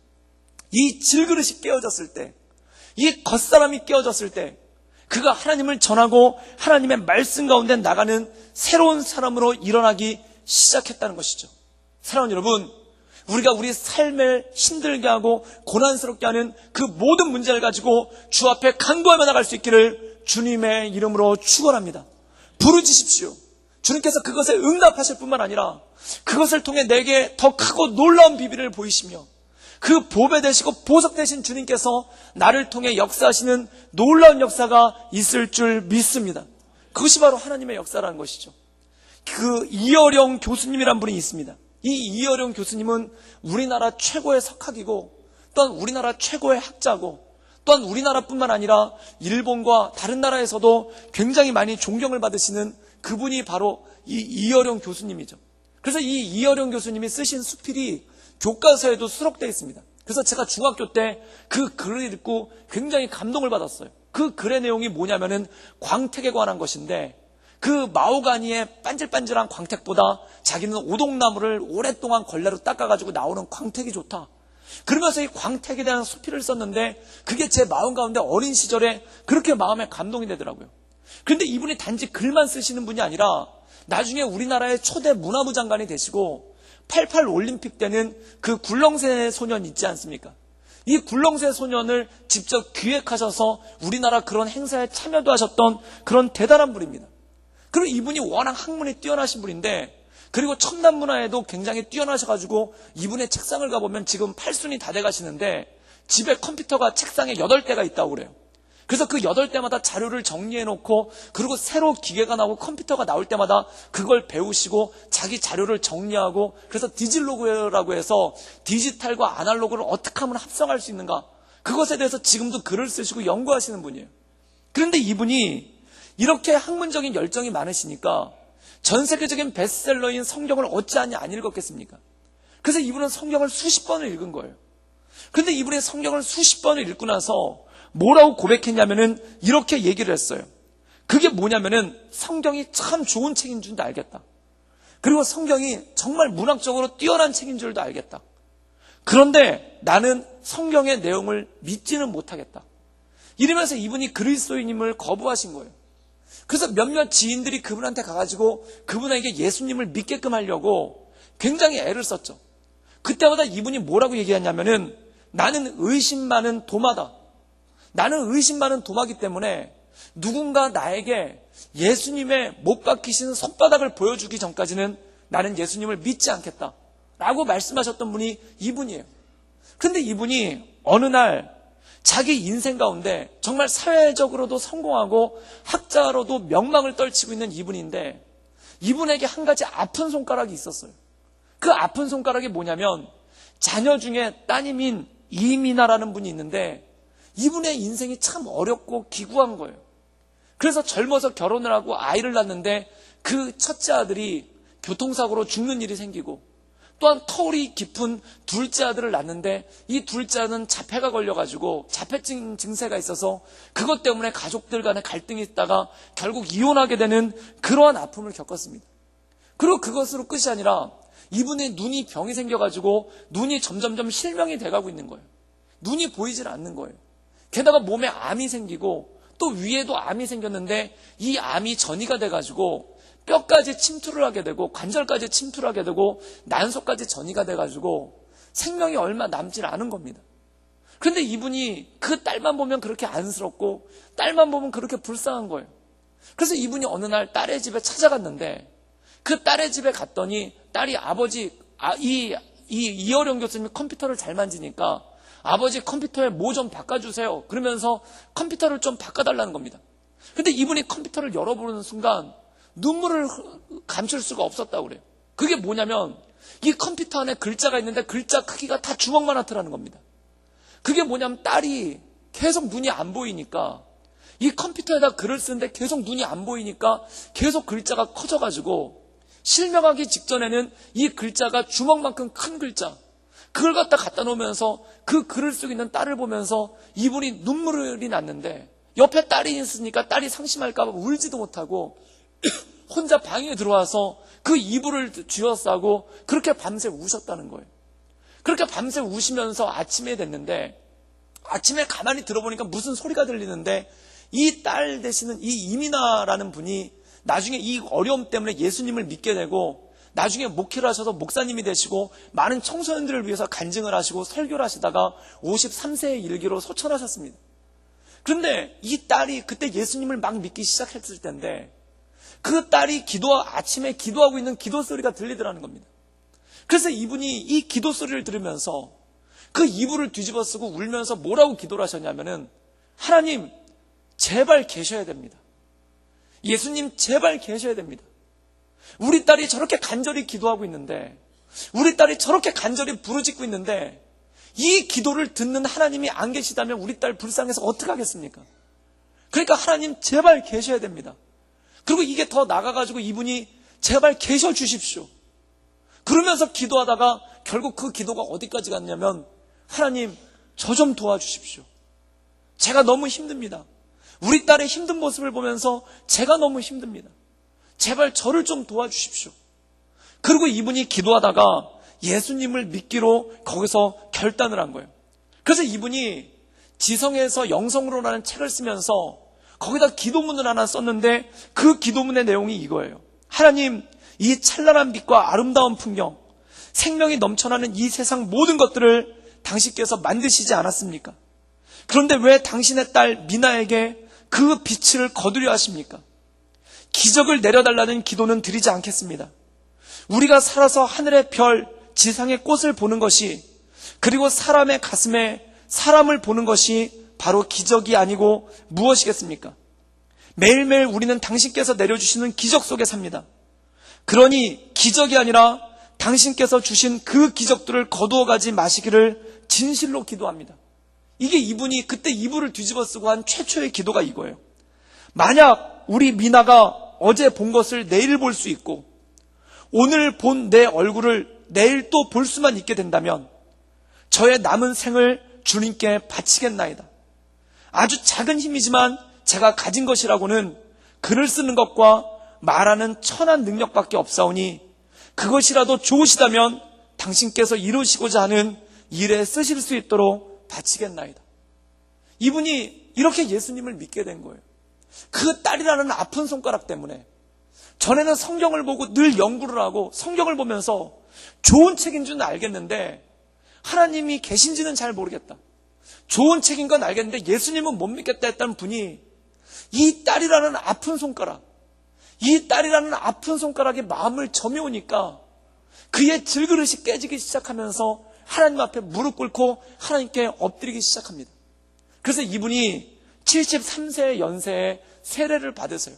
이 질그릇이 깨어졌을 때, 이 겉사람이 깨어졌을 때 그가 하나님을 전하고 하나님의 말씀 가운데 나가는 새로운 사람으로 일어나기 시작했다는 것이죠. 사랑하는 여러분, 우리가 우리 삶을 힘들게 하고 고난스럽게 하는 그 모든 문제를 가지고 주 앞에 간구하며 나갈 수 있기를 주님의 이름으로 축원합니다. 부르짖으십시오. 주님께서 그것에 응답하실 뿐만 아니라 그것을 통해 내게 더 크고 놀라운 비밀을 보이시며 그 보배 되시고 보석 되신 주님께서 나를 통해 역사하시는 놀라운 역사가 있을 줄 믿습니다. 그것이 바로 하나님의 역사라는 것이죠. 그 이어령 교수님이란 분이 있습니다. 이 이어령 교수님은 우리나라 최고의 석학이고 또한 우리나라 최고의 학자고 또한 우리나라뿐만 아니라 일본과 다른 나라에서도 굉장히 많이 존경을 받으시는 그분이 바로 이 이어령 교수님이죠. 그래서 이 이어령 교수님이 쓰신 수필이 교과서에도 수록되어 있습니다. 그래서 제가 중학교 때 그 글을 읽고 굉장히 감동을 받았어요. 그 글의 내용이 뭐냐면은 광택에 관한 것인데, 그 마호가니의 반질반질한 광택보다 자기는 오동나무를 오랫동안 걸레로 닦아가지고 나오는 광택이 좋다. 그러면서 이 광택에 대한 수필을 썼는데 그게 제 마음 가운데 어린 시절에 그렇게 마음에 감동이 되더라고요. 그런데 이분이 단지 글만 쓰시는 분이 아니라 나중에 우리나라의 초대 문화부 장관이 되시고 88 올림픽 때는 그 굴렁쇠 소년 있지 않습니까? 이 굴렁쇠 소년을 직접 기획하셔서 우리나라 그런 행사에 참여도 하셨던 그런 대단한 분입니다. 그리고 이분이 워낙 학문이 뛰어나신 분인데, 그리고 첨단 문화에도 굉장히 뛰어나셔가지고 이분의 책상을 가보면 지금 8순이 다 돼가시는데 집에 컴퓨터가 책상에 8대가 있다고 그래요. 그래서 그 8대마다 자료를 정리해놓고, 그리고 새로 기계가 나오고 컴퓨터가 나올 때마다 그걸 배우시고 자기 자료를 정리하고, 그래서 디질로그라고 해서 디지털과 아날로그를 어떻게 하면 합성할 수 있는가, 그것에 대해서 지금도 글을 쓰시고 연구하시는 분이에요. 그런데 이분이 이렇게 학문적인 열정이 많으시니까 전 세계적인 베스트셀러인 성경을 어찌하니 안 읽었겠습니까? 그래서 이분은 성경을 수십 번을 읽은 거예요. 그런데 이분이 성경을 수십 번을 읽고 나서 뭐라고 고백했냐면은 이렇게 얘기를 했어요. 그게 뭐냐면은 성경이 참 좋은 책인 줄도 알겠다. 그리고 성경이 정말 문학적으로 뛰어난 책인 줄도 알겠다. 그런데 나는 성경의 내용을 믿지는 못하겠다. 이러면서 이분이 그리스도인임을 거부하신 거예요. 그래서 몇몇 지인들이 그분한테 가가지고 그분에게 예수님을 믿게끔 하려고 굉장히 애를 썼죠. 그때마다 이분이 뭐라고 얘기했냐면은 나는 의심 많은 도마다. 나는 의심 많은 도마기 때문에 누군가 나에게 예수님의 못 박히신 손바닥을 보여주기 전까지는 나는 예수님을 믿지 않겠다 라고 말씀하셨던 분이 이분이에요. 그런데 이분이 어느 날 자기 인생 가운데 정말 사회적으로도 성공하고 학자로도 명망을 떨치고 있는 이분인데, 이분에게 한 가지 아픈 손가락이 있었어요. 그 아픈 손가락이 뭐냐면 자녀 중에 따님인 이미나라는 분이 있는데 이분의 인생이 참 어렵고 기구한 거예요. 그래서 젊어서 결혼을 하고 아이를 낳는데 그 첫째 아들이 교통사고로 죽는 일이 생기고, 또한 터울이 깊은 둘째 아들을 낳는데 이 둘째 아들은 자폐가 걸려가지고 자폐증 증세가 있어서 그것 때문에 가족들 간에 갈등이 있다가 결국 이혼하게 되는 그러한 아픔을 겪었습니다. 그리고 그것으로 끝이 아니라 이분의 눈이 병이 생겨가지고 눈이 점점점 실명이 돼가고 있는 거예요. 눈이 보이질 않는 거예요. 게다가 몸에 암이 생기고 또 위에도 암이 생겼는데 이 암이 전이가 돼가지고 뼈까지 침투를 하게 되고 관절까지 침투를 하게 되고 난소까지 전이가 돼가지고 생명이 얼마 남질 않은 겁니다. 그런데 이분이 그 딸만 보면 그렇게 안쓰럽고 딸만 보면 그렇게 불쌍한 거예요. 그래서 이분이 어느 날 딸의 집에 찾아갔는데, 그 딸의 집에 갔더니 딸이 아버지, 이어령 교수님이 컴퓨터를 잘 만지니까 아버지 컴퓨터에 뭐 좀 바꿔주세요 그러면서 컴퓨터를 좀 바꿔달라는 겁니다. 근데 이분이 컴퓨터를 열어보는 순간 눈물을 감출 수가 없었다고 그래요. 그게 뭐냐면 이 컴퓨터 안에 글자가 있는데 글자 크기가 다 주먹만 하트라는 겁니다. 그게 뭐냐면 딸이 계속 눈이 안 보이니까, 이 컴퓨터에다 글을 쓰는데 계속 눈이 안 보이니까 계속 글자가 커져가지고 실명하기 직전에는 이 글자가 주먹만큼 큰 글자, 그걸 갖다 놓으면서 그 글을 쓰고 있는 딸을 보면서 이분이 눈물이 났는데, 옆에 딸이 있으니까 딸이 상심할까 봐 울지도 못하고 혼자 방에 들어와서 그 이불을 쥐어싸고 그렇게 밤새 우셨다는 거예요. 그렇게 밤새 우시면서 아침에 됐는데, 아침에 가만히 들어보니까 무슨 소리가 들리는데 이 딸 되시는 이 이민아라는 분이 나중에 이 어려움 때문에 예수님을 믿게 되고 나중에 목회를 하셔서 목사님이 되시고 많은 청소년들을 위해서 간증을 하시고 설교를 하시다가 53세의 일기로 소천하셨습니다. 그런데 이 딸이 그때 예수님을 막 믿기 시작했을 때인데 그 딸이 아침에 기도하고 있는 기도 소리가 들리더라는 겁니다. 그래서 이분이 이 기도 소리를 들으면서 그 이불을 뒤집어 쓰고 울면서 뭐라고 기도를 하셨냐면은, 하나님 제발 계셔야 됩니다. 예수님 제발 계셔야 됩니다. 우리 딸이 저렇게 간절히 기도하고 있는데, 우리 딸이 저렇게 간절히 부르짖고 있는데 이 기도를 듣는 하나님이 안 계시다면 우리 딸 불쌍해서 어떡하겠습니까? 그러니까 하나님 제발 계셔야 됩니다. 그리고 이게 더 나가가지고 이분이 제발 계셔 주십시오 그러면서 기도하다가 결국 그 기도가 어디까지 갔냐면, 하나님 저 좀 도와주십시오. 제가 너무 힘듭니다. 우리 딸의 힘든 모습을 보면서 제가 너무 힘듭니다. 제발 저를 좀 도와주십시오. 그리고 이분이 기도하다가 예수님을 믿기로 거기서 결단을 한 거예요. 그래서 이분이 지성에서 영성으로라는 책을 쓰면서 거기다 기도문을 하나 썼는데 그 기도문의 내용이 이거예요. 하나님, 이 찬란한 빛과 아름다운 풍경, 생명이 넘쳐나는 이 세상 모든 것들을 당신께서 만드시지 않았습니까? 그런데 왜 당신의 딸 미나에게 그 빛을 거두려 하십니까? 기적을 내려달라는 기도는 드리지 않겠습니다. 우리가 살아서 하늘의 별, 지상의 꽃을 보는 것이, 그리고 사람의 가슴에 사람을 보는 것이 바로 기적이 아니고 무엇이겠습니까? 매일매일 우리는 당신께서 내려주시는 기적 속에 삽니다. 그러니 기적이 아니라 당신께서 주신 그 기적들을 거두어 가지 마시기를 진실로 기도합니다. 이게 이분이 그때 이불을 뒤집어 쓰고 한 최초의 기도가 이거예요. 만약 우리 미나가 어제 본 것을 내일 볼 수 있고 오늘 본 내 얼굴을 내일 또 볼 수만 있게 된다면 저의 남은 생을 주님께 바치겠나이다. 아주 작은 힘이지만 제가 가진 것이라고는 글을 쓰는 것과 말하는 천한 능력밖에 없사오니 그것이라도 좋으시다면 당신께서 이루시고자 하는 일에 쓰실 수 있도록 바치겠나이다. 이분이 이렇게 예수님을 믿게 된 거예요. 그 딸이라는 아픈 손가락 때문에. 전에는 성경을 보고 늘 연구를 하고 성경을 보면서 좋은 책인 줄은 알겠는데 하나님이 계신지는 잘 모르겠다. 좋은 책인 건 알겠는데 예수님은 못 믿겠다 했던 분이 이 딸이라는 아픈 손가락, 이 딸이라는 아픈 손가락에 마음을 점여오니까 그의 질그릇이 깨지기 시작하면서 하나님 앞에 무릎 꿇고 하나님께 엎드리기 시작합니다. 그래서 이분이 73세의 연세에 세례를 받으세요.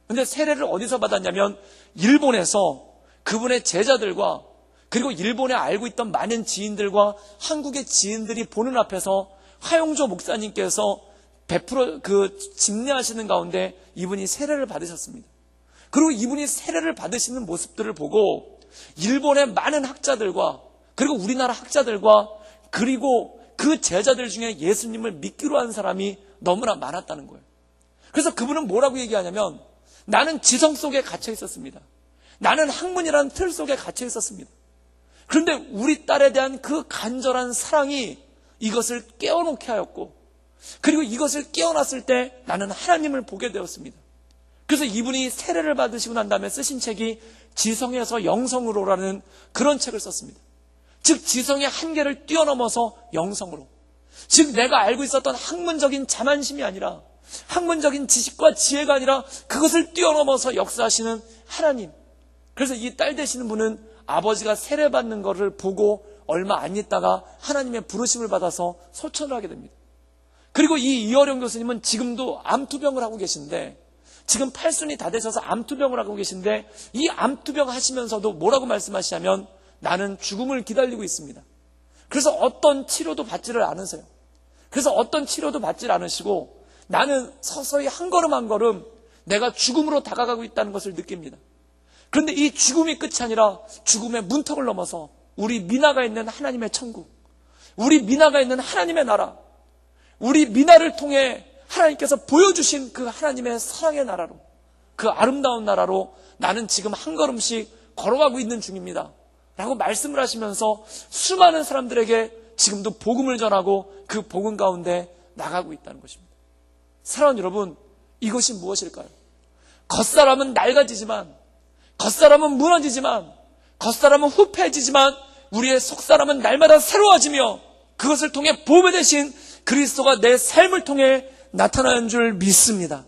근데 세례를 어디서 받았냐면 일본에서 그분의 제자들과 그리고 일본에 알고 있던 많은 지인들과 한국의 지인들이 보는 앞에서 하용조 목사님께서 집례하시는 가운데 이분이 세례를 받으셨습니다. 그리고 이분이 세례를 받으시는 모습들을 보고 일본의 많은 학자들과 그리고 우리나라 학자들과 그리고 그 제자들 중에 예수님을 믿기로 한 사람이 너무나 많았다는 거예요. 그래서 그분은 뭐라고 얘기하냐면 나는 지성 속에 갇혀 있었습니다. 나는 학문이라는 틀 속에 갇혀 있었습니다. 그런데 우리 딸에 대한 그 간절한 사랑이 이것을 깨어놓게 하였고 그리고 이것을 깨어났을 때 나는 하나님을 보게 되었습니다. 그래서 이분이 세례를 받으시고 난 다음에 쓰신 책이 지성에서 영성으로라는 그런 책을 썼습니다. 즉 지성의 한계를 뛰어넘어서 영성으로, 즉 내가 알고 있었던 학문적인 자만심이 아니라 학문적인 지식과 지혜가 아니라 그것을 뛰어넘어서 역사하시는 하나님. 그래서 이 딸 되시는 분은 아버지가 세례받는 것을 보고 얼마 안 있다가 하나님의 부르심을 받아서 소천을 하게 됩니다. 그리고 이 이어령 교수님은 지금도 암투병을 하고 계신데 지금 8순이 다 되셔서 암투병을 하고 계신데 이 암투병 하시면서도 뭐라고 말씀하시냐면 나는 죽음을 기다리고 있습니다. 그래서 어떤 치료도 받지를 않으세요. 그래서 어떤 치료도 받지를 않으시고 나는 서서히 한 걸음 한 걸음 내가 죽음으로 다가가고 있다는 것을 느낍니다. 그런데 이 죽음이 끝이 아니라 죽음의 문턱을 넘어서 우리 미나가 있는 하나님의 천국, 우리 미나가 있는 하나님의 나라, 우리 미나를 통해 하나님께서 보여주신 그 하나님의 사랑의 나라로, 그 아름다운 나라로 나는 지금 한 걸음씩 걸어가고 있는 중입니다 라고 말씀을 하시면서 수많은 사람들에게 지금도 복음을 전하고 그 복음 가운데 나가고 있다는 것입니다. 사랑하는 여러분, 이것이 무엇일까요? 겉사람은 낡아지지만, 겉사람은 무너지지만, 겉사람은 후패해지지만 우리의 속사람은 날마다 새로워지며 그것을 통해 보배 되신 그리스도가 내 삶을 통해 나타나는 줄 믿습니다.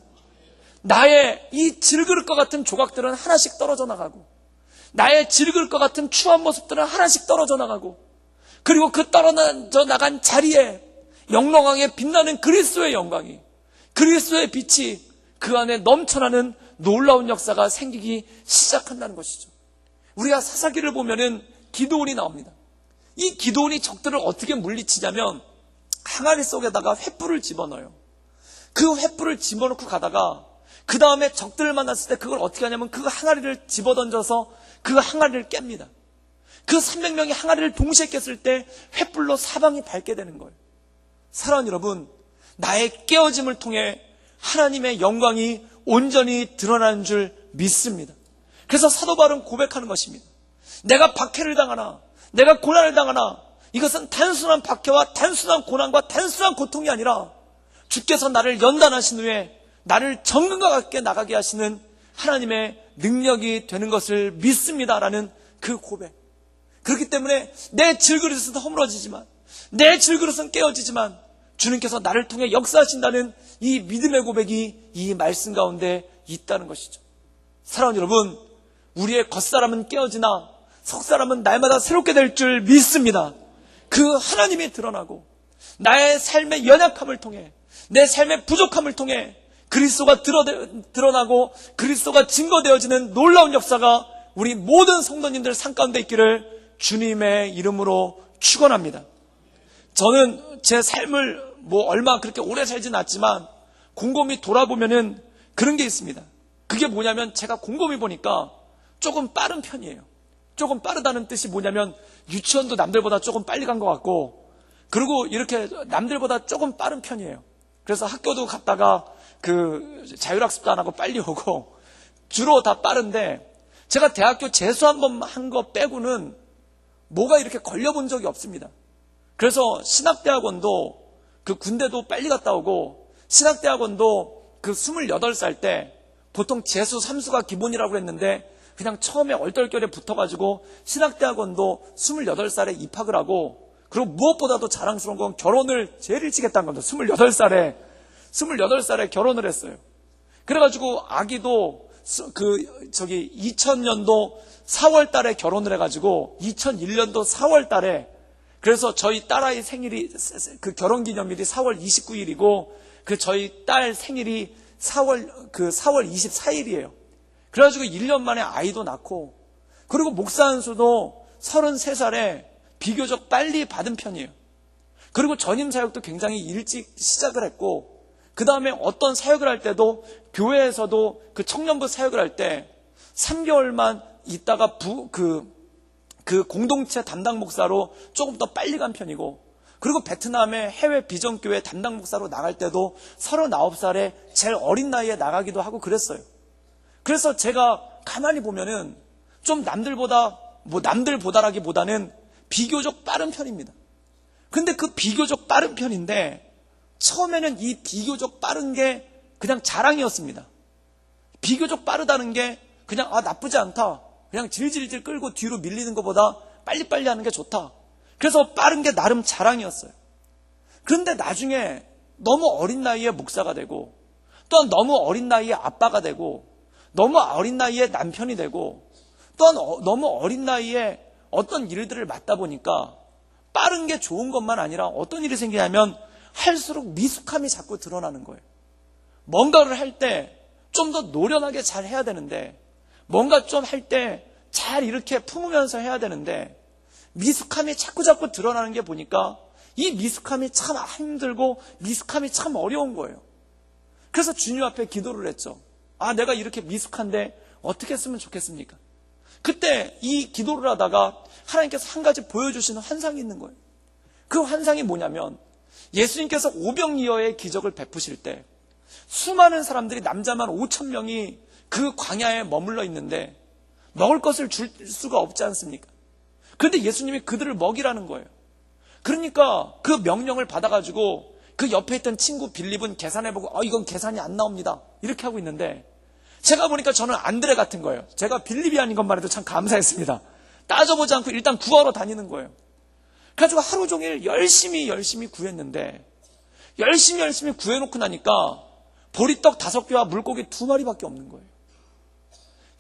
나의 이 질그릇과 같은 조각들은 하나씩 떨어져 나가고 나의 질그릇과 같은 추한 모습들은 하나씩 떨어져 나가고 그리고 그 떨어져 나간 자리에 영롱하게 빛나는 그리스도의 영광이, 그리스도의 빛이 그 안에 넘쳐나는 놀라운 역사가 생기기 시작한다는 것이죠. 우리가 사사기를 보면은 기드온이 나옵니다. 이 기드온이 적들을 어떻게 물리치냐면 항아리 속에다가 횃불을 집어넣어요. 그 횃불을 집어넣고 가다가 그 다음에 적들을 만났을 때 그걸 어떻게 하냐면 그 항아리를 집어던져서 그 항아리를 깹니다. 그 300명이 항아리를 동시에 깼을 때 횃불로 사방이 밝게 되는 거예요. 사랑하는 여러분, 나의 깨어짐을 통해 하나님의 영광이 온전히 드러나는 줄 믿습니다. 그래서 사도 바울은 고백하는 것입니다. 내가 박해를 당하나 내가 고난을 당하나 이것은 단순한 박해와 단순한 고난과 단순한 고통이 아니라 주께서 나를 연단하신 후에 나를 정금과 같게 나가게 하시는 하나님의 능력이 되는 것을 믿습니다라는 그 고백. 그렇기 때문에 내 질그릇은 허물어지지만, 내 질그릇은 깨어지지만 주님께서 나를 통해 역사하신다는 이 믿음의 고백이 이 말씀 가운데 있다는 것이죠. 사랑하는 여러분, 우리의 겉사람은 깨어지나 속사람은 날마다 새롭게 될 줄 믿습니다. 그 하나님이 드러나고 나의 삶의 연약함을 통해, 내 삶의 부족함을 통해 그리스도가 드러나고 그리스도가 증거되어지는 놀라운 역사가 우리 모든 성도님들 삶 가운데 있기를 주님의 이름으로 축원합니다. 저는 제 삶을 얼마 그렇게 오래 살진 않았지만 곰곰이 돌아보면은 그런 게 있습니다. 그게 뭐냐면 제가 곰곰이 보니까 조금 빠른 편이에요. 조금 빠르다는 뜻이 뭐냐면 유치원도 남들보다 조금 빨리 간 것 같고, 그리고 이렇게 남들보다 조금 빠른 편이에요. 그래서 학교도 갔다가 그 자율학습도 안 하고 빨리 오고 주로 다 빠른데, 제가 대학교 재수 한 번 한 거 빼고는 뭐가 이렇게 걸려본 적이 없습니다. 그래서 신학대학원도 그 군대도 빨리 갔다 오고, 신학대학원도 그 28살 때 보통 재수 3수가 기본이라고 했는데 그냥 처음에 얼떨결에 붙어가지고 신학대학원도 28살에 입학을 하고, 그리고 무엇보다도 자랑스러운 건 결혼을 제일 일찍 했다는 겁니다. 28살에 결혼을 했어요. 그래가지고 아기도 2000년도 4월 달에 결혼을 해가지고 2001년도 4월 달에, 그래서 저희 딸아이 생일이, 그 결혼 기념일이 4월 29일이고 그 저희 딸 생일이 4월 24일이에요. 그래가지고 1년 만에 아이도 낳고, 그리고 목사 안수도 33살에 비교적 빨리 받은 편이에요. 그리고 전임 사역도 굉장히 일찍 시작을 했고, 그 다음에 어떤 사역을 할 때도 교회에서도 그 청년부 사역을 할 때 3개월만 있다가 그 공동체 담당 목사로 조금 더 빨리 간 편이고, 그리고 베트남의 해외 비전교회 담당 목사로 나갈 때도 39살에 제일 어린 나이에 나가기도 하고 그랬어요. 그래서 제가 가만히 보면은 좀 남들보다라기보다는 비교적 빠른 편입니다. 근데 그 비교적 빠른 편인데 처음에는 이 비교적 빠른 게 그냥 자랑이었습니다. 비교적 빠르다는 게 그냥 나쁘지 않다, 그냥 질질질 끌고 뒤로 밀리는 것보다 빨리빨리 하는 게 좋다, 그래서 빠른 게 나름 자랑이었어요. 그런데 나중에 너무 어린 나이에 목사가 되고, 또한 너무 어린 나이에 아빠가 되고, 너무 어린 나이에 남편이 되고, 또한 너무 어린 나이에 어떤 일들을 맡다 보니까 빠른 게 좋은 것만 아니라 어떤 일이 생기냐면 할수록 미숙함이 자꾸 드러나는 거예요. 뭔가를 할 때 좀 더 노련하게 잘 해야 되는데, 뭔가 좀 할 때 잘 이렇게 품으면서 해야 되는데 미숙함이 자꾸 드러나는 게 보니까 이 미숙함이 참 힘들고 미숙함이 참 어려운 거예요. 그래서 주님 앞에 기도를 했죠. 내가 이렇게 미숙한데 어떻게 했으면 좋겠습니까? 그때 이 기도를 하다가 하나님께서 한 가지 보여주시는 환상이 있는 거예요. 그 환상이 뭐냐면, 예수님께서 오병이어의 기적을 베푸실 때 수많은 사람들이, 남자만 5,000명이 그 광야에 머물러 있는데 먹을 것을 줄 수가 없지 않습니까? 그런데 예수님이 그들을 먹이라는 거예요. 그러니까 그 명령을 받아가지고 그 옆에 있던 친구 빌립은 계산해보고 이건 계산이 안 나옵니다, 이렇게 하고 있는데, 제가 보니까 저는 안드레 같은 거예요. 제가 빌립이 아닌 것만 해도 참 감사했습니다. 따져보지 않고 일단 구하러 다니는 거예요. 그래가지고 하루 종일 열심히 구했는데, 열심히 구해놓고 나니까 보리떡 5개와 물고기 2마리밖에 없는 거예요.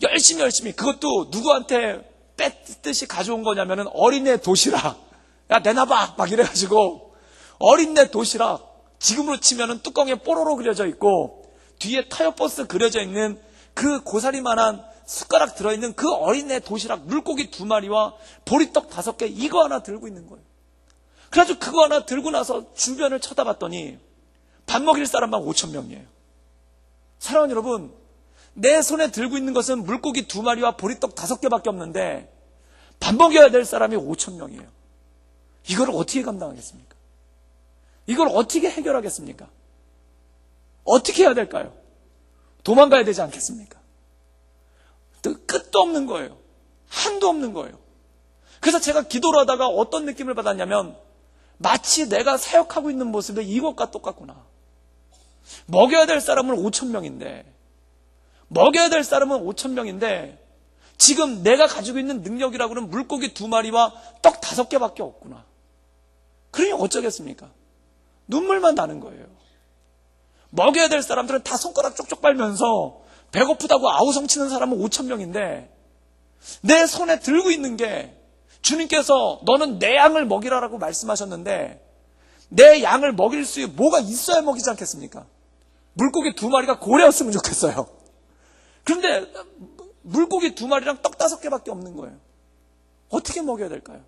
열심히, 그것도 누구한테 뺏듯이 가져온 거냐면은 어린애 도시락, 야 내놔봐 막 이래가지고, 어린애 도시락, 지금으로 치면은 뚜껑에 뽀로로 그려져 있고 뒤에 타협버스 그려져 있는 그 고사리만한 숟가락 들어있는 그 어린애 도시락, 물고기 2마리와 보리떡 5개, 이거 하나 들고 있는 거예요. 그래가지고 그거 하나 들고 나서 주변을 쳐다봤더니 밥 먹일 사람만 5,000명이에요. 사랑하는 여러분, 내 손에 들고 있는 것은 물고기 2마리와 보리떡 5개밖에 없는데 밥 먹여야 될 사람이 5,000명이에요. 이걸 어떻게 감당하겠습니까? 이걸 어떻게 해결하겠습니까? 어떻게 해야 될까요? 도망가야 되지 않겠습니까? 끝도 없는 거예요. 한도 없는 거예요. 그래서 제가 기도를 하다가 어떤 느낌을 받았냐면 마치 내가 사역하고 있는 모습이 이것과 똑같구나. 먹여야 될 사람은 5,000명인데 먹여야 될 사람은 5,000명인데 지금 내가 가지고 있는 능력이라고는 물고기 2마리와 떡 5개밖에 없구나. 그러니 어쩌겠습니까? 눈물만 나는 거예요. 먹여야 될 사람들은 다 손가락 쪽쪽 빨면서 배고프다고 아우성치는 사람은 5,000명인데 내 손에 들고 있는 게 주님께서 너는 내 양을 먹이라라고 말씀하셨는데 내 양을 먹일 수 있는 뭐가 있어야 먹이지 않겠습니까? 물고기 2마리가 고래였으면 좋겠어요. 그런데 물고기 2마리랑 떡 5개밖에 없는 거예요. 어떻게 먹여야 될까요?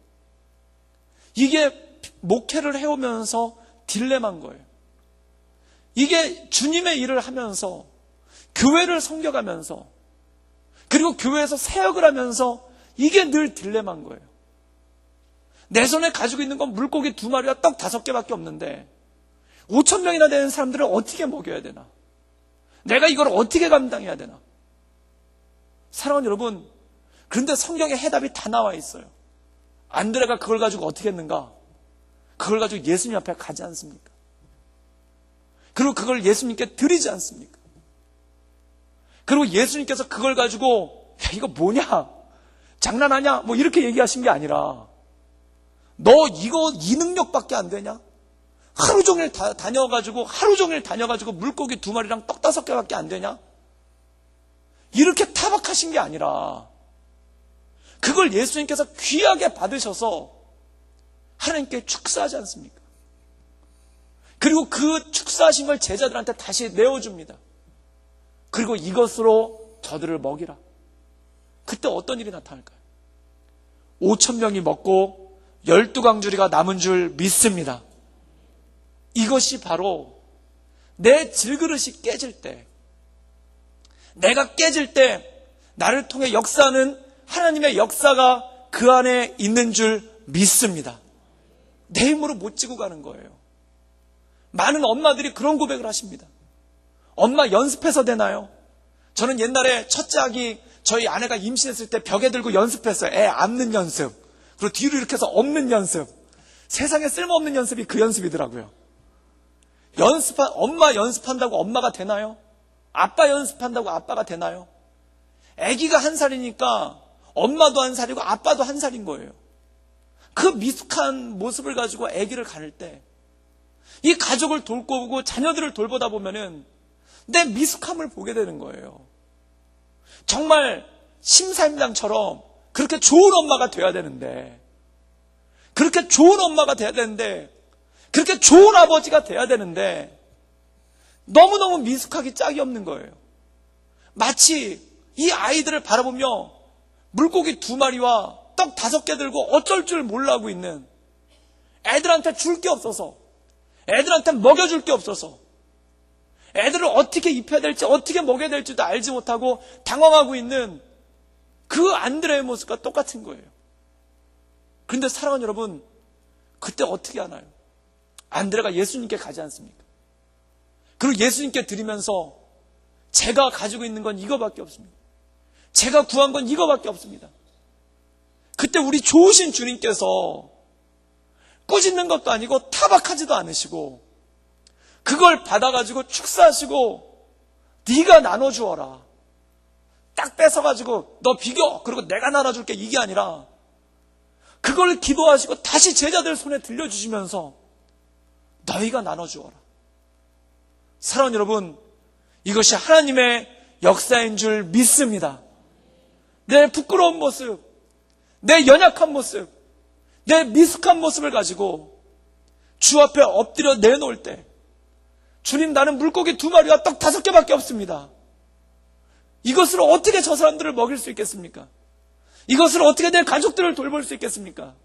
이게 목회를 해오면서 딜레마인 거예요. 이게 주님의 일을 하면서 교회를 섬겨가면서 그리고 교회에서 사역을 하면서 이게 늘 딜레마인 거예요. 내 손에 가지고 있는 건 물고기 2마리와 떡 5개밖에 없는데 5,000명이나 되는 사람들을 어떻게 먹여야 되나? 내가 이걸 어떻게 감당해야 되나? 사랑하는 여러분, 그런데 성경에 해답이 다 나와 있어요. 안드레가 그걸 가지고 어떻게 했는가? 그걸 가지고 예수님 앞에 가지 않습니까? 그리고 그걸 예수님께 드리지 않습니까? 그리고 예수님께서 그걸 가지고 야, 이거 뭐냐? 장난하냐? 뭐 이렇게 얘기하신 게 아니라 너 이거 이 능력밖에 안 되냐? 하루 종일 다녀가지고 물고기 2마리랑 떡 5개밖에 안 되냐? 이렇게 타박하신 게 아니라 그걸 예수님께서 귀하게 받으셔서 하나님께 축사하지 않습니까? 그리고 그 축사하신 걸 제자들한테 다시 내어줍니다. 그리고 이것으로 저들을 먹이라. 그때 어떤 일이 나타날까요? 5,000명이 먹고 12광주리가 남은 줄 믿습니다. 이것이 바로 내 질그릇이 깨질 때, 내가 깨질 때 나를 통해 역사하는 하나님의 역사가 그 안에 있는 줄 믿습니다. 내 힘으로 못 지고 가는 거예요. 많은 엄마들이 그런 고백을 하십니다. 엄마 연습해서 되나요? 저는 옛날에 첫째 아기 저희 아내가 임신했을 때 벽에 들고 연습했어요. 애 안는 연습. 그리고 뒤로 이렇게 해서 엎는 연습. 세상에 쓸모없는 연습이 그 연습이더라고요. 엄마 연습한다고 엄마가 되나요? 아빠 연습한다고 아빠가 되나요? 아기가 1살이니까 엄마도 1살이고 아빠도 1살인 거예요. 그 미숙한 모습을 가지고 아기를 가를 때 이 가족을 돌보고 자녀들을 돌보다 보면은 내 미숙함을 보게 되는 거예요. 정말 심사임당처럼 그렇게 좋은 엄마가 돼야 되는데, 그렇게 좋은 엄마가 돼야 되는데, 그렇게 좋은 아버지가 돼야 되는데 너무너무 미숙하기 짝이 없는 거예요. 마치 이 아이들을 바라보며 물고기 2마리와 떡 5개 들고 어쩔 줄 몰라하고 있는, 애들한테 줄 게 없어서, 애들한테 먹여줄 게 없어서, 애들을 어떻게 입혀야 될지 어떻게 먹여야 될지도 알지 못하고 당황하고 있는 그 안드레의 모습과 똑같은 거예요. 그런데 사랑하는 여러분, 그때 어떻게 하나요? 안드레가 예수님께 가지 않습니까? 그리고 예수님께 드리면서 제가 가지고 있는 건 이거밖에 없습니다. 제가 구한 건 이거밖에 없습니다. 그때 우리 좋으신 주님께서 꾸짖는 것도 아니고 타박하지도 않으시고 그걸 받아가지고 축사하시고 네가 나눠주어라. 딱 뺏어가지고 너 비겨. 그리고 내가 나눠줄게. 이게 아니라 그걸 기도하시고 다시 제자들 손에 들려주시면서 너희가 나눠주어라. 사랑하는 여러분, 이것이 하나님의 역사인 줄 믿습니다. 내 부끄러운 모습, 내 연약한 모습, 내 미숙한 모습을 가지고 주 앞에 엎드려 내놓을 때, 주님, 나는 물고기 2마리와 떡 5개밖에 없습니다. 이것으로 어떻게 저 사람들을 먹일 수 있겠습니까? 이것으로 어떻게 내 가족들을 돌볼 수 있겠습니까?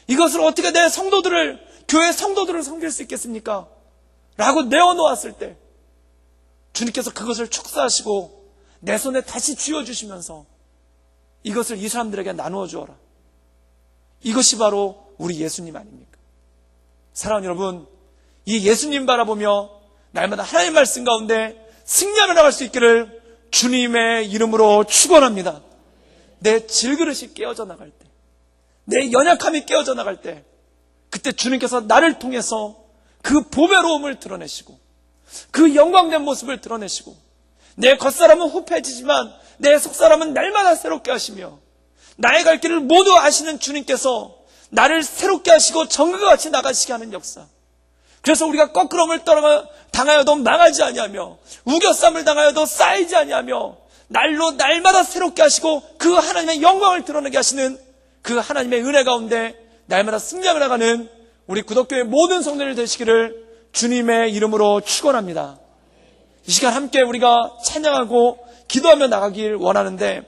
이것으로 어떻게 내 성도들을, 교회 성도들을 섬길 수 있겠습니까? 라고 내어놓았을 때 주님께서 그것을 축사하시고 내 손에 다시 쥐어주시면서 이것을 이 사람들에게 나누어 주어라. 이것이 바로 우리 예수님 아닙니까? 사랑하는 여러분, 이 예수님 바라보며 날마다 하나님의 말씀 가운데 승리하며 나갈 수 있기를 주님의 이름으로 축원합니다. 내 질그릇이 깨어져 나갈 때, 내 연약함이 깨어져 나갈 때, 그때 주님께서 나를 통해서 그 보배로움을 드러내시고 그 영광된 모습을 드러내시고, 내 겉사람은 후패지지만 내 속사람은 날마다 새롭게 하시며, 나의 갈 길을 모두 아시는 주님께서 나를 새롭게 하시고 정글과 같이 나가시게 하는 역사. 그래서 우리가 거꾸럼을 당하여도 망하지 아니하며, 우겨쌈을 당하여도 쌓이지 아니하며, 날로 날마다 새롭게 하시고 그 하나님의 영광을 드러내게 하시는 그 하나님의 은혜 가운데 날마다 승리하며 나가는 우리 구덕교회 모든 성도들 되시기를 주님의 이름으로 축원합니다. 이 시간 함께 우리가 찬양하고 기도하며 나가길 원하는데,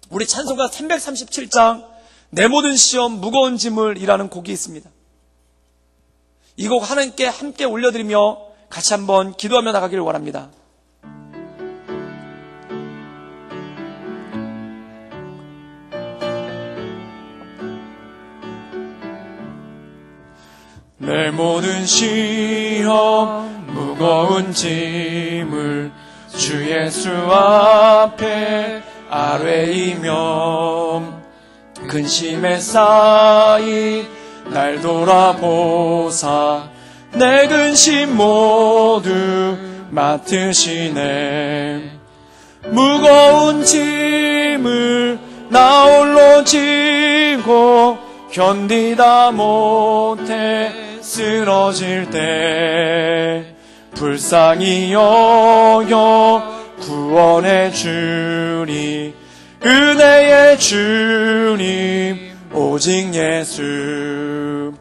우리 찬송가 337장 내 모든 시험 무거운 짐을이라는 곡이 있습니다. 이 곡 하나님께 함께 올려드리며 같이 한번 기도하며 나가기를 원합니다. 내 모든 시험 무거운 짐을 주 예수 앞에 아뢰이며, 근심에 쌓인 날 돌아보사 내 근심 모두 맡으시네. 무거운 짐을 나 홀로 지고 견디다 못해 쓰러질 때 불쌍히 여겨 구원해 주니, 은혜의 주님 오직 예수.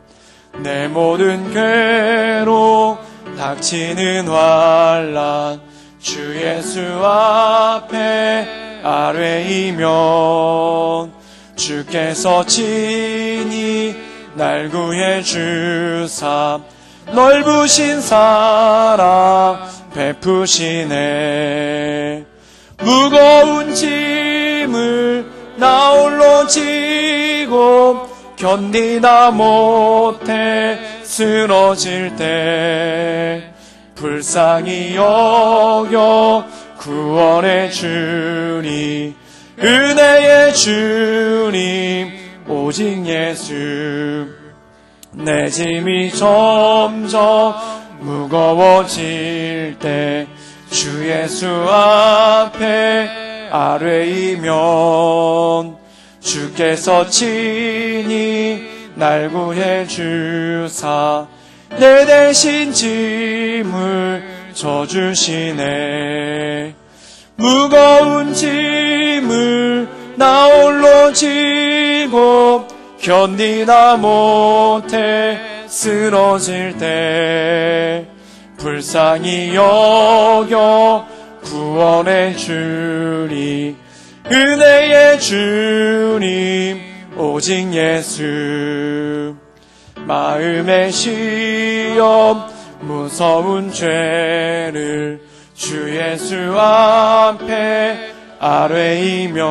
내 모든 괴로 닥치는 환난 주 예수 앞에 아뢰이면, 주께서 친히 날 구해 주사 넓으신 사랑 베푸시네. 무거운 짐을 나 홀로 지고 견디다 못해 쓰러질 때 불쌍히 여겨 구원해 주니, 은혜의 주님 오직 예수. 내 짐이 점점 무거워질 때 주 예수 앞에 아뢰이면, 주께서 친히 날 구해 주사 내 대신 짐을 져주시네. 무거운 짐을 나 홀로 지고 견디다 못해 쓰러질 때 불쌍히 여겨 구원해 주니, 은혜의 주님 오직 예수. 마음의 시험 무서운 죄를 주 예수 앞에 아뢰이면,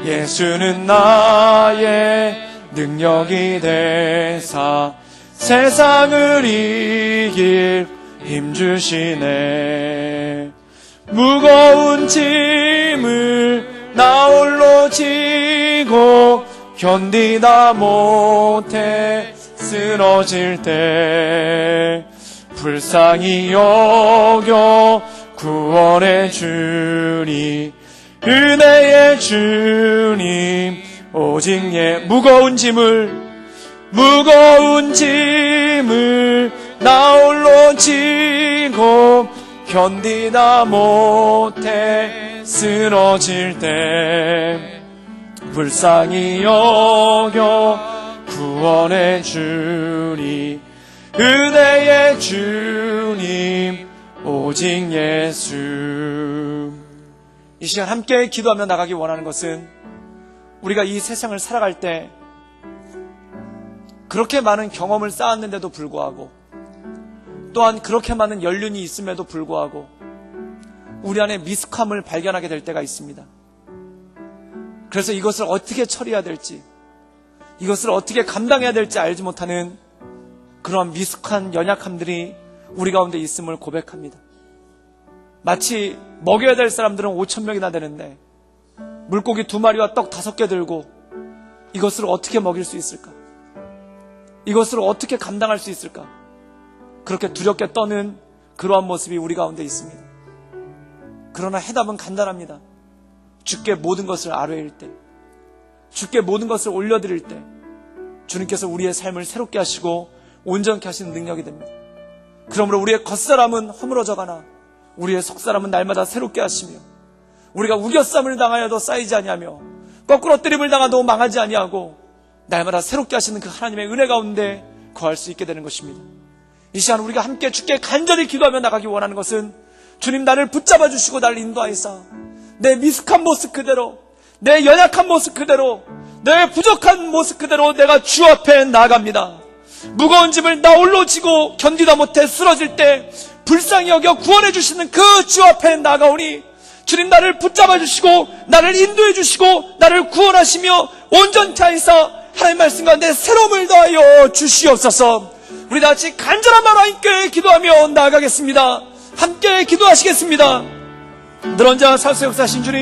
예수는 나의 능력이 되사 세상을 이길 힘주시네. 무거운 짐을 나 홀로 지고 견디다 못해 쓰러질 때 불쌍히 여겨 구원해 주니, 은혜의 주님 오직 무거운 짐을 나 홀로 지고 견디다 못해 쓰러질 때 불쌍히 여겨 구원해 주니, 은혜의 주님 오직 예수. 이 시간 함께 기도하며 나가기 원하는 것은, 우리가 이 세상을 살아갈 때 그렇게 많은 경험을 쌓았는데도 불구하고, 또한 그렇게 많은 연륜이 있음에도 불구하고 우리 안에 미숙함을 발견하게 될 때가 있습니다. 그래서 이것을 어떻게 처리해야 될지, 이것을 어떻게 감당해야 될지 알지 못하는 그런 미숙한 연약함들이 우리 가운데 있음을 고백합니다. 마치 먹여야 될 사람들은 5,000명이나 되는데 물고기 2마리와 떡 5개 들고 이것을 어떻게 먹일 수 있을까? 이것을 어떻게 감당할 수 있을까? 그렇게 두렵게 떠는 그러한 모습이 우리 가운데 있습니다. 그러나 해답은 간단합니다. 주께 모든 것을 아뢰일 때, 주께 모든 것을 올려드릴 때 주님께서 우리의 삶을 새롭게 하시고 온전케 하시는 능력이 됩니다. 그러므로 우리의 겉사람은 허물어져가나 우리의 속사람은 날마다 새롭게 하시며, 우리가 우겨쌈을 당하여도 쌓이지 아니하며 거꾸로 뜨림을 당하도 망하지 아니하고 날마다 새롭게 하시는 그 하나님의 은혜 가운데 거할 수 있게 되는 것입니다. 이 시간 우리가 함께 주께 간절히 기도하며 나가기 원하는 것은, 주님 나를 붙잡아 주시고 나를 인도하여서 내 미숙한 모습 그대로, 내 연약한 모습 그대로, 내 부족한 모습 그대로 내가 주 앞에 나아갑니다. 무거운 짐을 나 홀로 지고 견디다 못해 쓰러질 때 불쌍히 여겨 구원해 주시는 그 주 앞에 나아가오니, 주님 나를 붙잡아 주시고 나를 인도해 주시고 나를 구원하시며 온전케 하여서 하나님 말씀 가운데 새로움을 더하여 주시옵소서. 우리 다 같이 간절한 마음으로 함께 기도하며 나아가겠습니다. 함께 기도하시겠습니다. 늘 언제나 살수 역사하신 주님,